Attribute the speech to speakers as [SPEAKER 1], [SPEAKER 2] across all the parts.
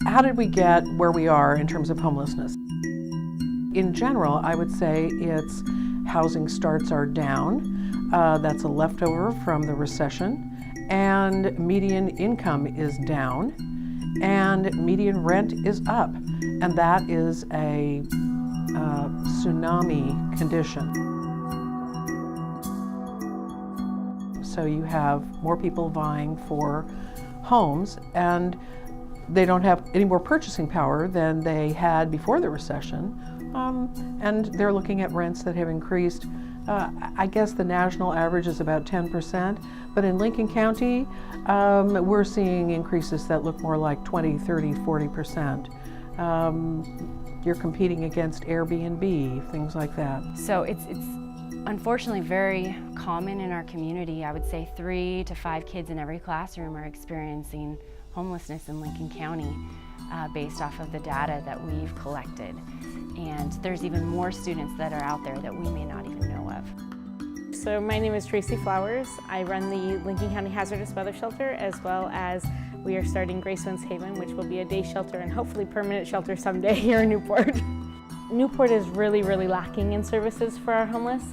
[SPEAKER 1] How did we get where we are in terms of homelessness? In general, I would say it's housing starts are down. That's a leftover from the recession. And median income is down. And median rent is up. And that is a tsunami condition. So you have more people vying for homes, and they don't have any more purchasing power than they had before the recession. And they're looking at rents that have increased. I guess the national average is about 10%, but in Lincoln County, we're seeing increases that look more like 20, 30, 40%. You're competing against Airbnb, things like that.
[SPEAKER 2] So it's unfortunately very common in our community. I would say 3 to 5 kids in every classroom are experiencing homelessness in Lincoln County based off of the data that we've collected. And there's even more students that are out there that we may not even know of.
[SPEAKER 3] So my name is Tracy Flowers. I run the Lincoln County Hazardous Weather Shelter, as well as we are starting Grace Winds Haven, which will be a day shelter and hopefully permanent shelter someday here in Newport. Newport is really lacking in services for our homeless.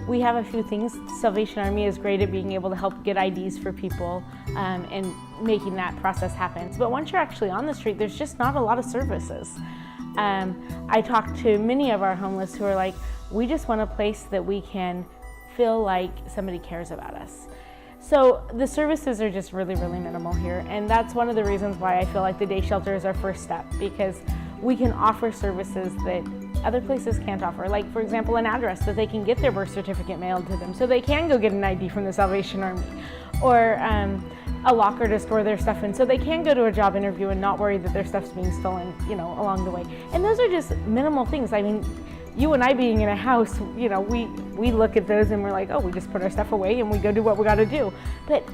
[SPEAKER 3] We have a few things. Salvation Army is great at being able to help get IDs for people and making that process happen. But once you're actually on the street, there's just not a lot of services. I talked to many of our homeless who are like, we just want a place that we can feel like somebody cares about us. So the services are just really minimal here, and that's one of the reasons why I feel like the day shelter is our first step, because we can offer services that other places can't offer. Like, for example, an address that they can get their birth certificate mailed to them so they can go get an ID from the Salvation Army, or a locker to store their stuff in so they can go to a job interview and not worry that their stuff's being stolen, along the way. And those are just minimal things. I mean, you and I being in a house, we look at those and we're like, oh, we just put our stuff away and we go do what we got to do. But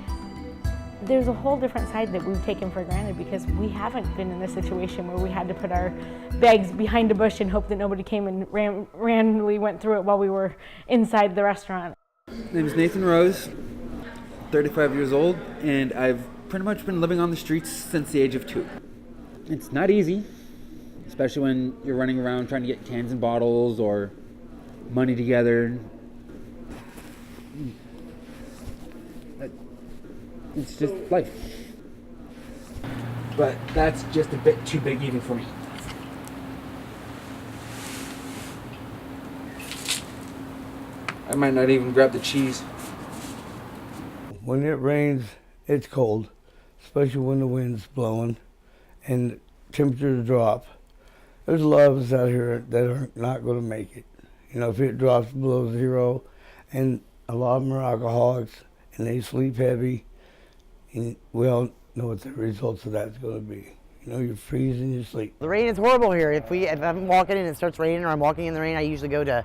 [SPEAKER 3] there's a whole different side that we've taken for granted because we haven't been in a situation where we had to put our bags behind a bush and hope that nobody came and randomly went through it while we were inside the restaurant.
[SPEAKER 4] My name is Nathan Rose, 35 years old, and I've pretty much been living on the streets since the age of 2. It's not easy, especially when you're running around trying to get cans and bottles or money together. It's just life. But that's just a bit too big even for me. I might not even grab the cheese.
[SPEAKER 5] When it rains, it's cold, especially when the wind's blowing and temperatures drop. There's a lot of us out here that are not going to make it. If it drops below 0, and a lot of them are alcoholics and they sleep heavy, and we all know what the results of that's going to be. You're freezing your sleep.
[SPEAKER 6] The rain is horrible here. If I'm walking in and it starts raining or I'm walking in the rain, I usually go to,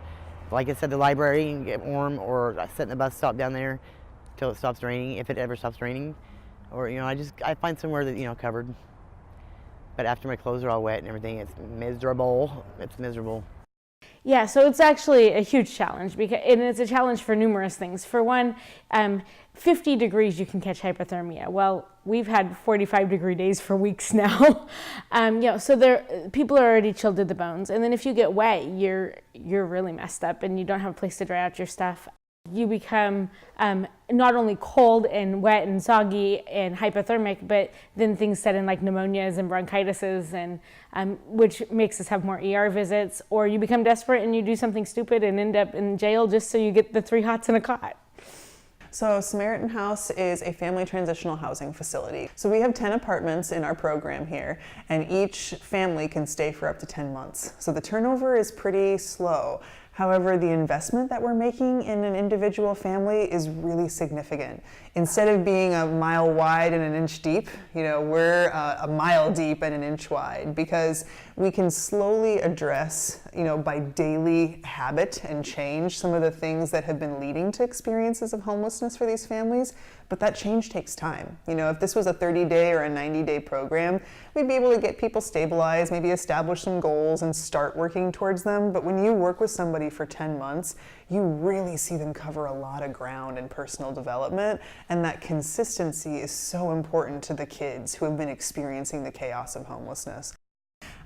[SPEAKER 6] like I said, the library and get warm, or I sit in the bus stop down there till it stops raining, if it ever stops raining. Or, I find somewhere that, covered. But after my clothes are all wet and everything, it's miserable. It's miserable.
[SPEAKER 3] Yeah, so it's actually a huge challenge, and it's a challenge for numerous things. For one, 50 degrees you can catch hypothermia. Well, we've had 45-degree days for weeks now. So people are already chilled to the bones, and then if you get wet, you're really messed up, and you don't have a place to dry out your stuff. You become not only cold and wet and soggy and hypothermic, but then things set in like pneumonias and bronchitises, and which makes us have more ER visits. Or you become desperate and you do something stupid and end up in jail just so you get the 3 hots and a cot.
[SPEAKER 7] So Samaritan House is a family transitional housing facility. So we have 10 apartments in our program here, and each family can stay for up to 10 months. So the turnover is pretty slow. However, the investment that we're making in an individual family is really significant. Instead of being a mile wide and an inch deep, we're a mile deep and an inch wide, because we can slowly address, by daily habit and change some of the things that have been leading to experiences of homelessness for these families. But that change takes time. If this was a 30-day or a 90-day program, we'd be able to get people stabilized, maybe establish some goals and start working towards them. But when you work with somebody for 10 months, you really see them cover a lot of ground in personal development. And that consistency is so important to the kids who have been experiencing the chaos of homelessness.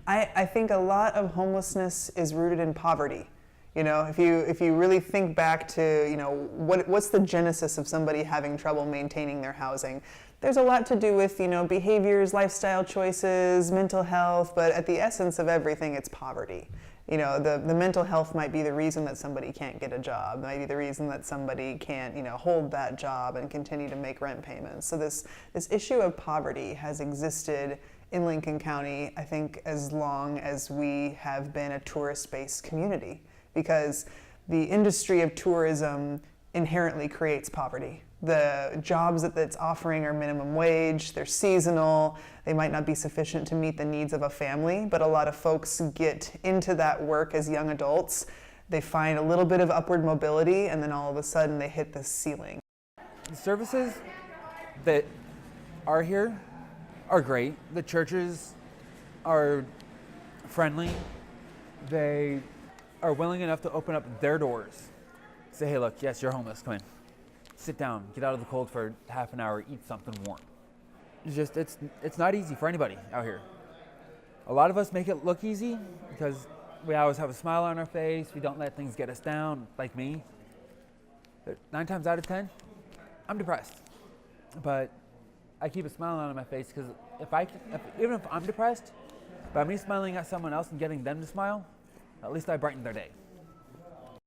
[SPEAKER 7] I think a lot of homelessness is rooted in poverty. If you really think back to, what's the genesis of somebody having trouble maintaining their housing, there's a lot to do with, behaviors, lifestyle choices, mental health, but at the essence of everything, it's poverty. The mental health might be the reason that somebody can't get a job, might be the reason that somebody can't, hold that job and continue to make rent payments. So this issue of poverty has existed in Lincoln County, I think, as long as we have been a tourist-based community, because the industry of tourism inherently creates poverty. The jobs that it's offering are minimum wage, they're seasonal, they might not be sufficient to meet the needs of a family, but a lot of folks get into that work as young adults. They find a little bit of upward mobility, and then all of a sudden they hit the ceiling.
[SPEAKER 4] The services that are here are great. The churches are friendly. They are willing enough to open up their doors. Say, hey, look, yes, you're homeless, come in. Sit down, get out of the cold for half an hour, eat something warm. It's not easy for anybody out here. A lot of us make it look easy because we always have a smile on our face, we don't let things get us down, like me. But 9 times out of 10, I'm depressed. But I keep a smile on my face because even if I'm depressed, by me smiling at someone else and getting them to smile, at least I brighten their day.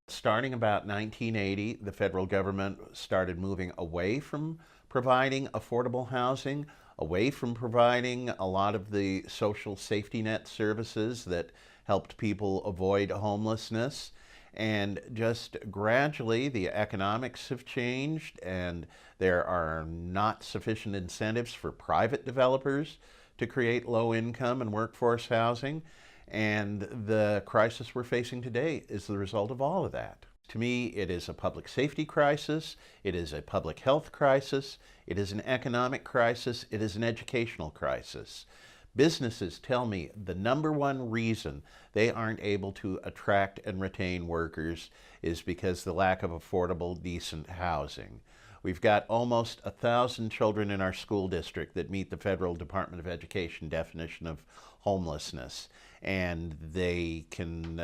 [SPEAKER 8] Starting about 1980, the federal government started moving away from providing affordable housing, away from providing a lot of the social safety net services that helped people avoid homelessness. And just gradually the economics have changed, and there are not sufficient incentives for private developers to create low-income and workforce housing. And the crisis we're facing today is the result of all of that. To me, it is a public safety crisis, it is a public health crisis, it is an economic crisis, it is an educational crisis. Businesses tell me the #1 reason they aren't able to attract and retain workers is because the lack of affordable, decent housing. We've got almost 1,000 children in our school district that meet the Federal Department of Education definition of homelessness, and they can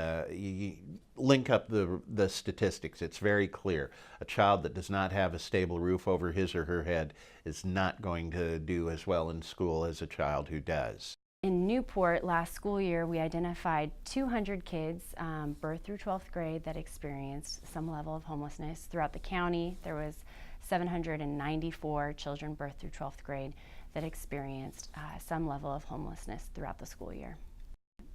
[SPEAKER 8] link up the statistics. It's very clear. A child that does not have a stable roof over his or her head is not going to do as well in school as a child who does.
[SPEAKER 2] In Newport last school year, we identified 200 kids, birth through 12th grade, that experienced some level of homelessness. Throughout the county, there was 794 children birth through 12th grade that experienced some level of homelessness throughout the school year.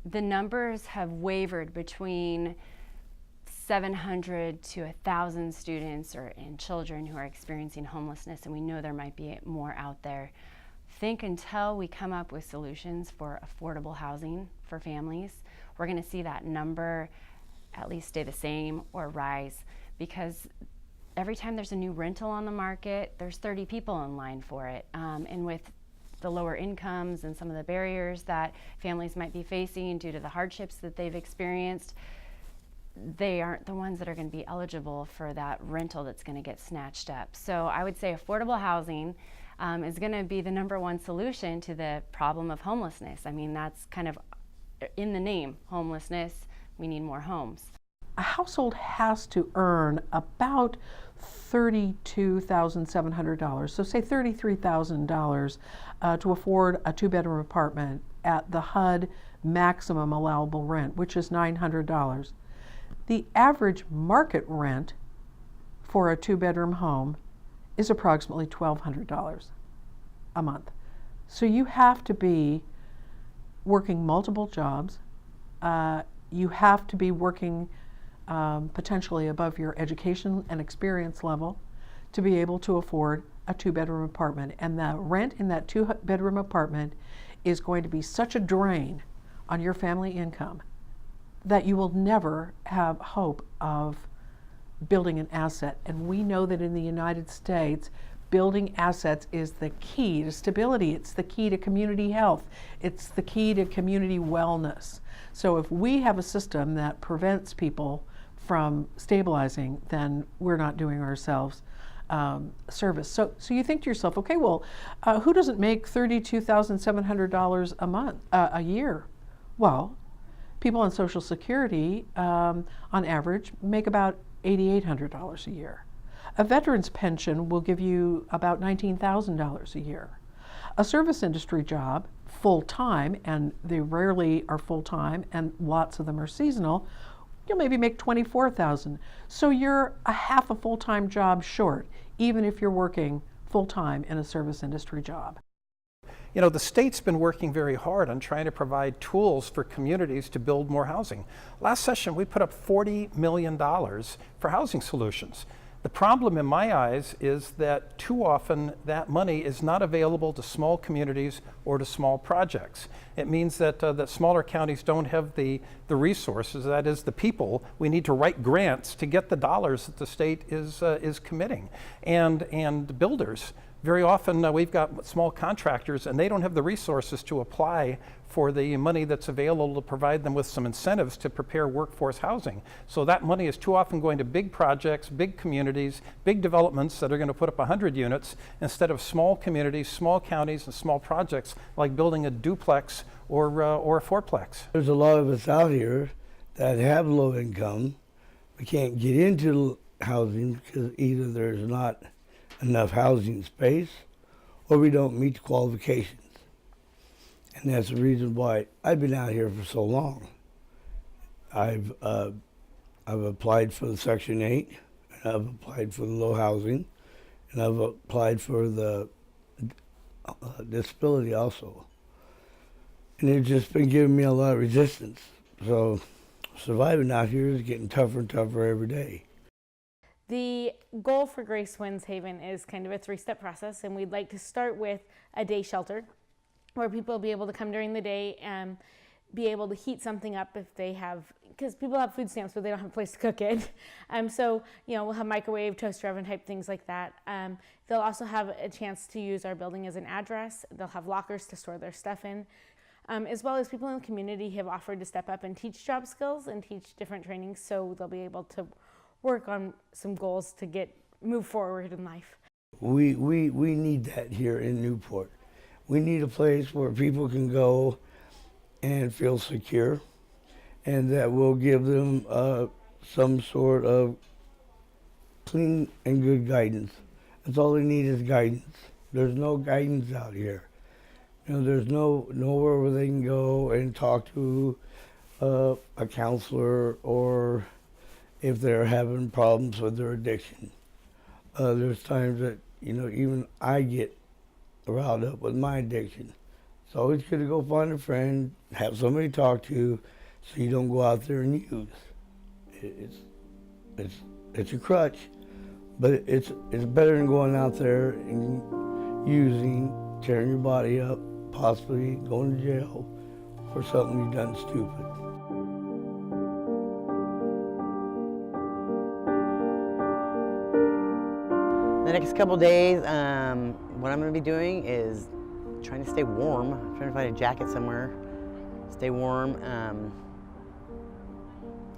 [SPEAKER 2] The numbers have wavered between 700 to 1,000 students and children who are experiencing homelessness, and we know there might be more out there. Think until we come up with solutions for affordable housing for families, we're going to see that number at least stay the same or rise, because every time there's a new rental on the market, there's 30 people in line for it. And with the lower incomes and some of the barriers that families might be facing due to the hardships that they've experienced, they aren't the ones that are going to be eligible for that rental that's going to get snatched up. So I would say affordable housing is going to be the #1 solution to the problem of homelessness. I mean, that's kind of in the name, homelessness. We need more homes.
[SPEAKER 1] A household has to earn about $32,700, so say $33,000 to afford a 2-bedroom apartment at the HUD maximum allowable rent, which is $900. The average market rent for a 2-bedroom home is approximately $1,200 a month. So you have to be working multiple jobs. You have to be working potentially above your education and experience level to be able to afford a 2-bedroom apartment. And the rent in that 2-bedroom apartment is going to be such a drain on your family income, that you will never have hope of building an asset. And we know that in the United States, building assets is the key to stability. It's the key to community health. It's the key to community wellness. So if we have a system that prevents people from stabilizing, then we're not doing ourselves service. So you think to yourself, okay, well, who doesn't make $32,700 a month, a year? Well, people on Social Security, on average, make about $8,800 a year. A veteran's pension will give you about $19,000 a year. A service industry job, full-time, and they rarely are full-time, and lots of them are seasonal, you'll maybe make $24,000. So you're a half a full-time job short, even if you're working full-time in a service industry job.
[SPEAKER 9] You know, the state's been working very hard on trying to provide tools for communities to build more housing. Last session, we put up $40 million for housing solutions. The problem in my eyes is that too often that money is not available to small communities or to small projects. It means that, that smaller counties don't have the resources, that is the people. We need to write grants to get the dollars that the state is committing. And builders, very often we've got small contractors and they don't have the resources to apply for the money that's available to provide them with some incentives to prepare workforce housing. So that money is too often going to big projects, big communities, big developments that are going to put up 100 units instead of small communities, small counties, and small projects like building a duplex or a fourplex.
[SPEAKER 5] There's a lot of us out here that have low income. We can't get into housing because either there's not enough housing space or we don't meet the qualifications. And that's the reason why I've been out here for so long. I've applied for the Section 8, and I've applied for the low housing, and I've applied for the disability also. And it's just been giving me a lot of resistance. So surviving out here is getting tougher and tougher every day.
[SPEAKER 3] The goal for Grace Winds Haven is kind of a 3-step process, and we'd like to start with a day shelter where people will be able to come during the day and be able to heat something up if they have, because people have food stamps but they don't have a place to cook it. So, you know, we'll have microwave, toaster oven type things like that. They'll also have a chance to use our building as an address. They'll have lockers to store their stuff in. As well as people in the community have offered to step up and teach job skills and teach different trainings, so they'll be able to work on some goals to move forward in life.
[SPEAKER 5] We need that here in Newport. We need a place where people can go and feel secure, and that will give them some sort of clean and good guidance. That's all they need is guidance. There's no guidance out here. You know, there's nowhere where they can go and talk to a counselor, or if they're having problems with their addiction. There's times that, you know, even I get riled up with my addiction. It's always good to go find a friend, have somebody to talk to, so you don't go out there and use. It's a crutch, but it's better than going out there and using, tearing your body up, possibly going to jail for something you've done stupid.
[SPEAKER 6] The next couple days, what I'm going to be doing is trying to stay warm. I'm trying to find a jacket somewhere, stay warm,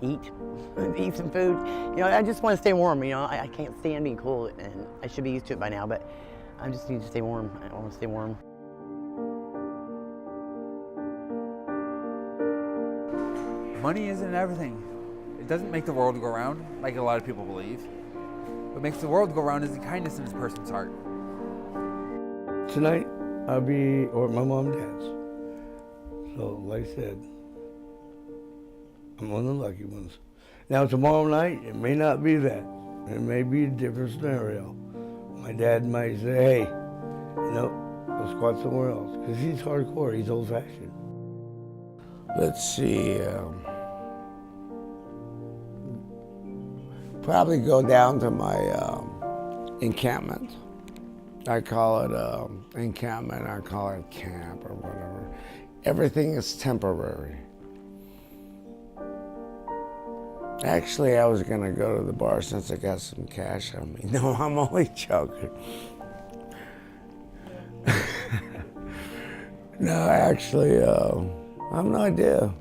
[SPEAKER 6] eat some food. You know, I just want to stay warm. You know, I can't stand being cold, and I should be used to it by now, but I just need to stay warm. I want to stay warm.
[SPEAKER 4] Money isn't everything. It doesn't make the world go round, like a lot of people believe. What makes the world go round is the kindness in this person's heart.
[SPEAKER 5] Tonight, I'll be at my mom and dad's. So, like I said, I'm one of the lucky ones. Now, tomorrow night, it may not be that. It may be a different scenario. My dad might say, hey, you know, let's squat somewhere else. Because he's hardcore, he's old-fashioned.
[SPEAKER 10] Let's see, probably go down to my encampment. I call it encampment, I call it camp or whatever. everything is temporary. Actually, I was gonna go to the bar since I got some cash on me. No, I'm only joking. No, actually, I have no idea.